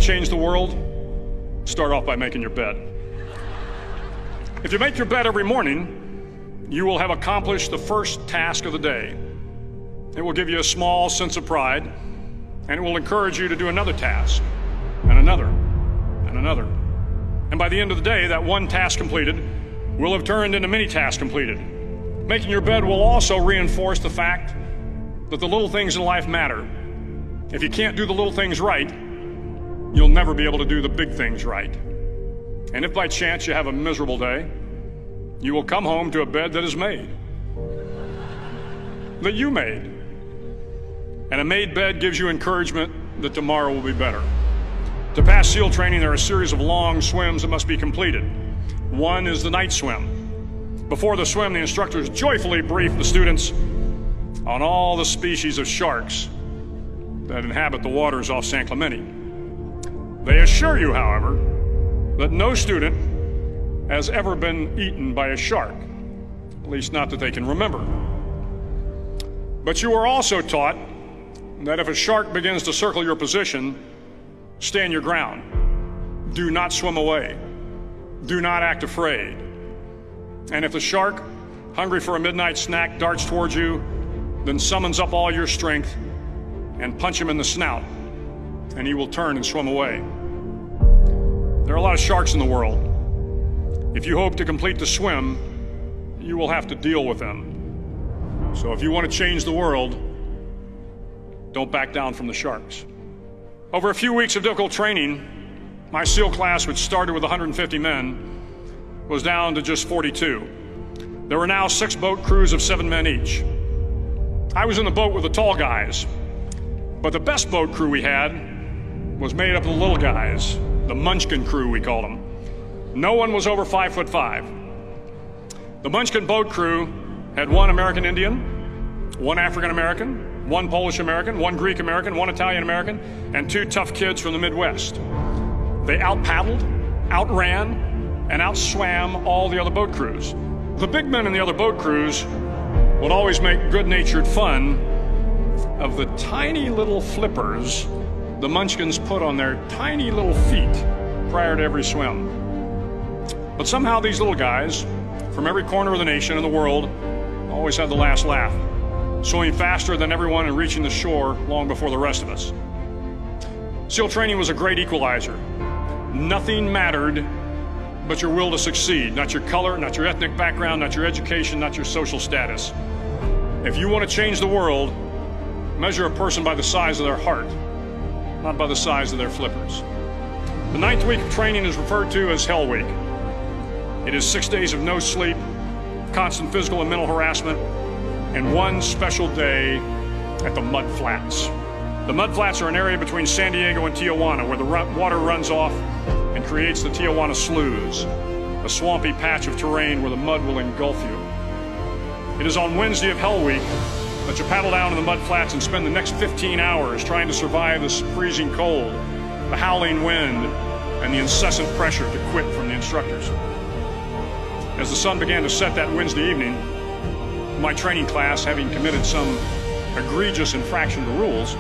change the world? Start off by making your bed. If you make your bed every morning, you will have accomplished the first task of the day. It will give you a small sense of pride, and it will encourage you to do another task, and another, and another. And by the end of the day, that one task completed will have turned into many tasks completed. Making your bed will also reinforce the fact that the little things in life matter. If you can't do the little things right, you'll never be able to do the big things right. And if by chance you have a miserable day, you will come home to a bed that is made, that you made. And a made bed gives you encouragement that tomorrow will be better. To pass SEAL training, there are a series of long swims that must be completed. One is the night swim. Before the swim, the instructors joyfully brief the students on all the species of sharks that inhabit the waters off San Clemente. They assure you, however, that no student has ever been eaten by a shark, at least not that they can remember. But you are also taught that if a shark begins to circle your position, stand your ground. Do not swim away. Do not act afraid. And if the shark, hungry for a midnight snack, darts towards you, then summons up all your strength and punch him in the snout, and he will turn and swim away. There are a lot of sharks in the world. If you hope to complete the swim, you will have to deal with them. So if you want to change the world, don't back down from the sharks. Over a few weeks of difficult training, my SEAL class, which started with 150 men, was down to just 42. There were now 6 boat crews of 7 men each. I was in the boat with the tall guys, but the best boat crew we had was made up of the little guys, the Munchkin crew, we called them. No one was over 5'5". The Munchkin boat crew had 1 American Indian, 1 African American, 1 Polish American, 1 Greek American, 1 Italian American, and 2 tough kids from the Midwest. They out-paddled, outran, and outswam all the other boat crews. The big men in the other boat crews would always make good-natured fun of the tiny little flippers the Munchkins put on their tiny little feet prior to every swim. But somehow these little guys from every corner of the nation and the world always had the last laugh, swimming faster than everyone and reaching the shore long before the rest of us. SEAL training was a great equalizer. Nothing mattered but your will to succeed, not your color, not your ethnic background, not your education, not your social status. If you want to change the world, measure a person by the size of their heart, not by the size of their flippers. The 9th week of training is referred to as Hell Week. It is 6 days of no sleep, constant physical and mental harassment, and 1 special day at the Mud Flats. The Mud Flats are an area between San Diego and Tijuana where the water runs off and creates the Tijuana Sloughs, a swampy patch of terrain where the mud will engulf you. It is on Wednesday of Hell Week that you paddle down to the Mud Flats and spend the next 15 hours trying to survive this freezing cold, the howling wind, and the incessant pressure to quit from the instructors. As the sun began to set that Wednesday evening, my training class, having committed some egregious infraction to rules,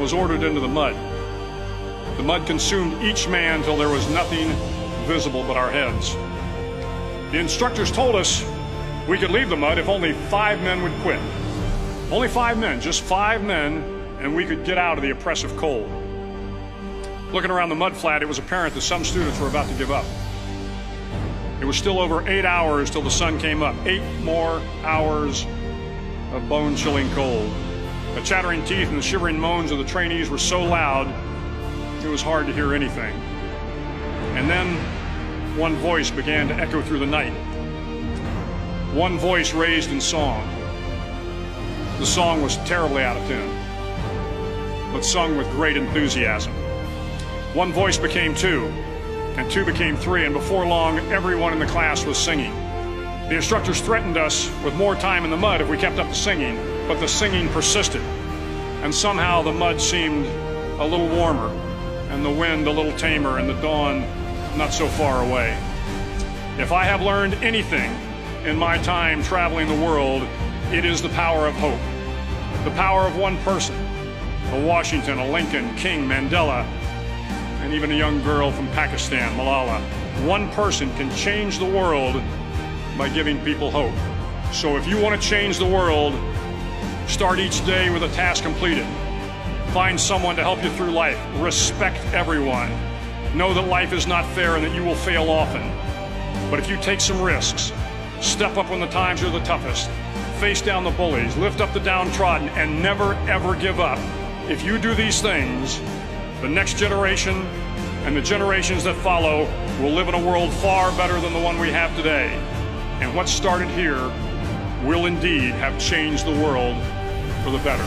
was ordered into the mud. The mud consumed each man till there was nothing visible but our heads. The instructors told us we could leave the mud if only 5 men would quit. Only 5 men, just 5 men, and we could get out of the oppressive cold. Looking around the mud flat, it was apparent that some students were about to give up. It was still over 8 hours till the sun came up. 8 more hours of bone-chilling cold. The chattering teeth and the shivering moans of the trainees were so loud, it was hard to hear anything. And then one voice began to echo through the night. One voice raised in song. The song was terribly out of tune, but sung with great enthusiasm. One voice became 2, and 2 became 3, and before long, everyone in the class was singing. The instructors threatened us with more time in the mud if we kept up the singing, but the singing persisted, and somehow the mud seemed a little warmer, and the wind a little tamer, and the dawn not so far away. If I have learned anything in my time traveling the world, it is the power of hope. The power of one person, a Washington, a Lincoln, King, Mandela, and even a young girl from Pakistan, Malala. One person can change the world by giving people hope. So if you want to change the world, start each day with a task completed. Find someone to help you through life. Respect everyone. Know that life is not fair and that you will fail often. But if you take some risks, step up when the times are the toughest, face down the bullies, lift up the downtrodden, and never ever give up. If you do these things, the next generation and the generations that follow will live in a world far better than the one we have today. And what started here will indeed have changed the world for the better.